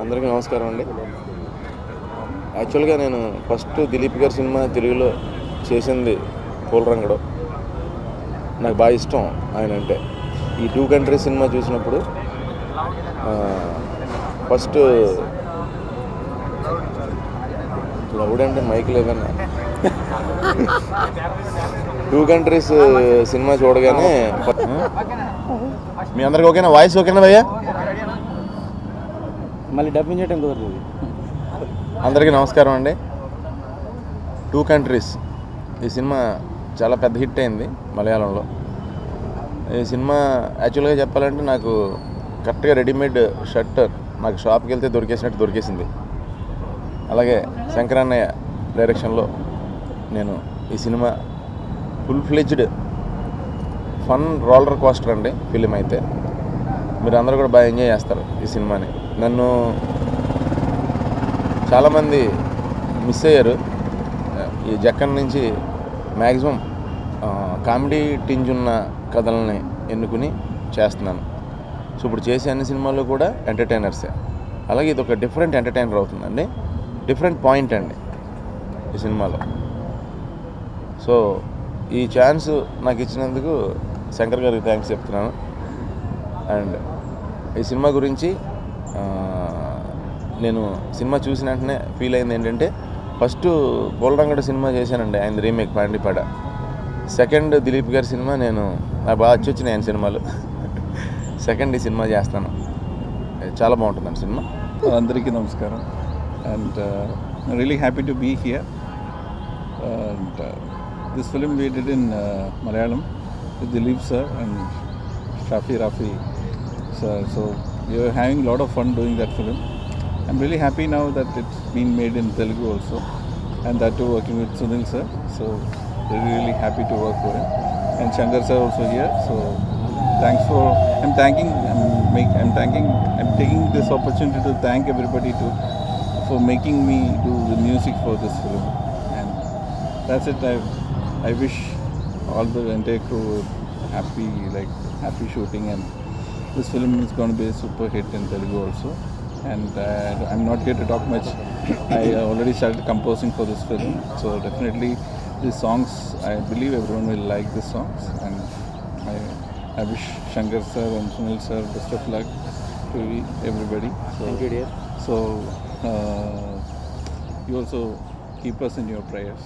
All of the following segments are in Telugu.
అందరికీ నమస్కారం అండి. యాక్చువల్గా నేను ఫస్ట్ దిలీప్ గారి సినిమా తెలుగులో చేసింది పూలరంగడు. నాకు బాగా ఇష్టం ఆయన అంటే. ఈ 2 కంట్రీస్ సినిమా చూసినప్పుడు ఫస్ట్ లౌడంటే మైక్ లేదన్నా 2 కంట్రీస్ సినిమా చూడగానే మీ అందరికి ఓకేనా? వాయిస్ ఓకేనా భయ్యా? మళ్ళీ డబ్బింగ్ చేయడం కుదరదు. అందరికీ నమస్కారం అండి. 2 కంట్రీస్ ఈ సినిమా చాలా పెద్ద హిట్ అయింది మలయాళంలో. ఈ సినిమా యాక్చువల్గా చెప్పాలంటే నాకు కరెక్ట్గా రెడీమేడ్ షర్ట్ నాకు షాప్కి వెళ్తే దొరికేసినట్టు దొరికేసింది. అలాగే శంకరన్నయ్య డైరెక్షన్లో నేను ఈ cinema full fledged fun roller coaster అండి ఫిలిం. అయితే మీరు అందరూ కూడా బాగా ఎంజాయ్ చేస్తారు ఈ సినిమాని. నన్ను చాలామంది మిస్ అయ్యారు. ఈ జక్కన్ నుంచి మ్యాక్సిమం కామెడీ టింజ్ ఉన్న కథలని ఎన్నుకుని చేస్తున్నాను. సో ఇప్పుడు చేసే అన్ని సినిమాల్లో కూడా ఎంటర్టైనర్సే. అలాగే ఇది ఒక డిఫరెంట్ ఎంటర్టైనర్ అవుతుందండి. డిఫరెంట్ పాయింట్ అండి ఈ సినిమాలో. సో ఈ ఛాన్స్ నాకు ఇచ్చినందుకు శంకర్ గారికి థ్యాంక్స్ చెప్తున్నాను. అండ్ ఈ సినిమా గురించి నేను సినిమా చూసిన వెంటనే ఫీల్ అయింది ఏంటంటే, ఫస్ట్ పోలరంగడ సినిమా చేశానండి, ఆయన రీమేక్ పాండిపాడ. సెకండ్ దిలీప్ గారి సినిమా నాకు బాగా వచ్చినాయి ఆయన సినిమాలు. సెకండ్ ఈ సినిమా చేస్తాను, చాలా బాగుంటుందండి సినిమా. అందరికీ నమస్కారం. And really happy to be here. And this film we did in Malayalam with Dilip sir and Rafi sir. So we were having a lot of fun doing that film. I'm really happy now that it's been made in Telugu also, and that too working with Sunil sir. So really happy to work with him. And Shankar sir also here. So thanks for. I'm taking this opportunity to thank everybody for making me do the music for this film. And that's it. I wish all the entire crew happy shooting, and this film is going to be a super hit in Telugu also. And I'm not here to talk much. I already started composing for this film, so definitely these songs, I believe everyone will like these songs. And I wish Shankar sir and Sunil sir best of luck to everybody. So, thank you, dear. So you also keep us in your prayers.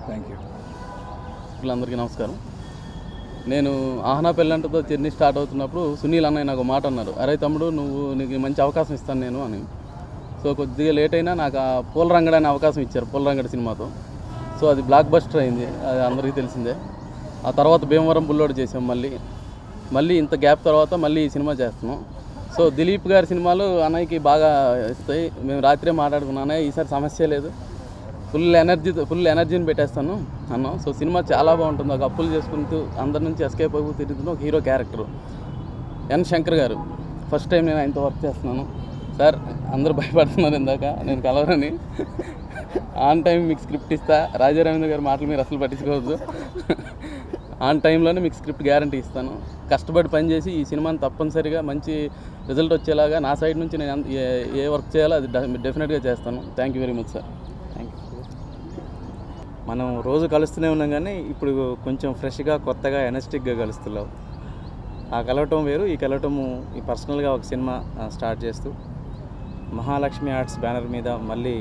Thank you. అందరికీ నమస్కారం. నేను ఆహనా పెళ్ళంటతో జర్నీ స్టార్ట్ అవుతున్నప్పుడు సునీల్ అన్నయ్య నాకు మాట అన్నారు, అరే తమ్ముడు నీకు మంచి అవకాశం ఇస్తాను నేను అని. సో కొద్దిగా లేట్ అయినా నాకు ఆ పోలరంగడ అనే అవకాశం ఇచ్చారు పోలరంగడ సినిమాతో. సో అది బ్లాక్ బస్టర్ అయింది, అది అందరికీ తెలిసిందే. ఆ తర్వాత భీమవరం బుల్లోడు చేసాం, మళ్ళీ ఇంత గ్యాప్ తర్వాత మళ్ళీ ఈ సినిమా చేస్తున్నాం. సో దిలీప్ గారి సినిమాలు అన్నయ్యకి బాగా ఇస్తాయి. మేము రాత్రే మాట్లాడుకున్నానే, ఈసారి సమస్య లేదు, ఫుల్ ఎనర్జీని పెట్టేస్తాను అన్నాం. సో సినిమా చాలా బాగుంటుంది. ఒక అప్పులు చేసుకుంటూ అందరి నుంచి ఎస్కేప్ అయిపోయి తిరుగుతున్న ఒక హీరో క్యారెక్టర్ ఎన్ శంకర్ గారు. ఫస్ట్ టైం నేను ఆయనతో వర్క్ చేస్తున్నాను. సార్ అందరూ భయపడుతున్నారు ఇందాక నేను కలవరని. ఆన్ టైం మీకు స్క్రిప్ట్ ఇస్తా, రాజా రవీంద్ర గారి మాటలు మీరు అసలు పట్టించుకోవద్దు. ఆన్ టైంలోనే మీకు స్క్రిప్ట్ గ్యారంటీ ఇస్తాను. కష్టపడి పనిచేసి ఈ సినిమాని తప్పనిసరిగా మంచి రిజల్ట్ వచ్చేలాగా నా సైడ్ నుంచి నేను ఏ వర్క్ చేయాలో అది డెఫినెట్గా చేస్తాను. Thank you very much sir. Thank you. మనం రోజు కలుస్తూనే ఉన్నాం, కానీ ఇప్పుడు కొంచెం ఫ్రెష్గా కొత్తగా ఎనర్జెటిక్గా కలుస్తున్నాం. ఆ కలవటం వేరు, ఈ కలవటము ఈ పర్సనల్గా ఒక సినిమా స్టార్ట్ చేస్తూ మహాలక్ష్మి ఆర్ట్స్ బ్యానర్ మీద మళ్ళీ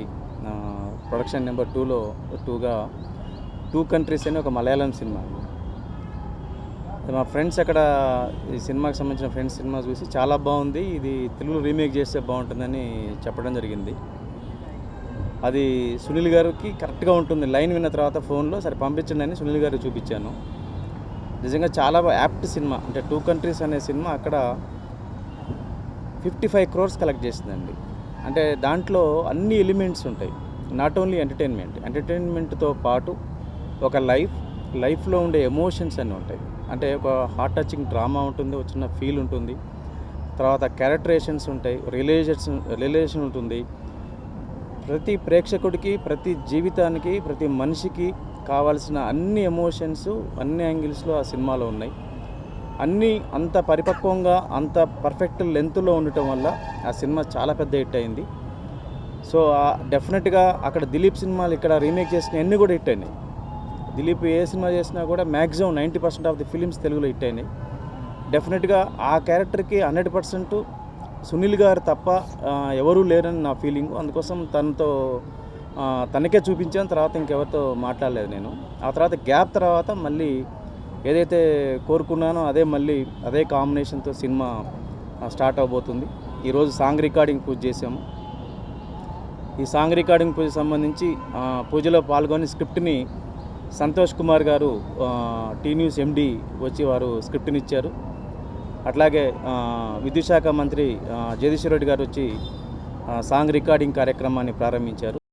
ప్రొడక్షన్ నెంబర్ 2గా 2 కంట్రీస్ అని ఒక మలయాళం సినిమా. మా ఫ్రెండ్స్ అక్కడ ఈ సినిమాకి సంబంధించిన ఫ్రెండ్స్ సినిమా చూసి చాలా బాగుంది, ఇది తెలుగులో రీమేక్ చేస్తే బాగుంటుందని చెప్పడం జరిగింది. అది సునీల్ గారికి కరెక్ట్గా ఉంటుంది. లైన్ విన్న తర్వాత ఫోన్లో సరే పంపించండి అని సునీల్ గారికి చూపించాను. నిజంగా చాలా యాప్ట్ సినిమా. అంటే 2 కంట్రీస్ అనే సినిమా అక్కడ 55 crores కలెక్ట్ చేసిందండి. అంటే దాంట్లో అన్ని ఎలిమెంట్స్ ఉంటాయి. నాట్ ఓన్లీ ఎంటర్టైన్మెంట్తో పాటు ఒక లైఫ్లో ఉండే ఎమోషన్స్ అన్నీ ఉంటాయి. అంటే ఒక హార్ట్ టచింగ్ డ్రామా ఉంటుంది, ఒక చిన్న ఫీల్ ఉంటుంది, తర్వాత క్యారెక్టరేషన్స్ ఉంటాయి, రిలేషన్ ఉంటుంది. ప్రతి ప్రేక్షకుడికి, ప్రతి జీవితానికి, ప్రతి మనిషికి కావాల్సిన అన్ని ఎమోషన్స్ అన్ని యాంగిల్స్లో ఆ సినిమాలో ఉన్నాయి. అన్నీ అంత పరిపక్వంగా అంత పర్ఫెక్ట్ లెంత్లో ఉండటం వల్ల ఆ సినిమా చాలా పెద్ద హిట్ అయింది. సో డెఫినెట్గా అక్కడ దిలీప్ సినిమాలు ఇక్కడ రీమేక్ చేసిన అన్నీ కూడా హిట్ అయినాయి. దిలీప్ ఏ సినిమా చేసినా కూడా మ్యాక్సిమం 90% ఆఫ్ ది ఫిలిమ్స్ తెలుగులో హిట్ అయినాయి. డెఫినెట్గా ఆ క్యారెక్టర్కి 100% సునీల్ గారు తప్ప ఎవరూ లేరని నా ఫీలింగ్. అందుకోసం తనకే చూపించాను, తర్వాత ఇంకెవరితో మాట్లాడలేదు నేను. ఆ తర్వాత గ్యాప్ తర్వాత మళ్ళీ ఏదైతే కోరుకున్నానో అదే కాంబినేషన్తో సినిమా స్టార్ట్ అవబోతుంది. ఈరోజు సాంగ్ రికార్డింగ్ పూజ చేసాము. ఈ సాంగ్ రికార్డింగ్ పూజ సంబంధించి పూజలో పాల్గొని స్క్రిప్ట్ని సంతోష్ కుమార్ గారు టీ న్యూస్ ఎండి వచ్చి వారు స్క్రిప్ట్ని ఇచ్చారు. అట్లాగే విద్యుత్ శాఖ మంత్రి జగదీశ్వర్ రెడ్డి గారు వచ్చి సాంగ్ రికార్డింగ్ కార్యక్రమాన్ని ప్రారంభించారు.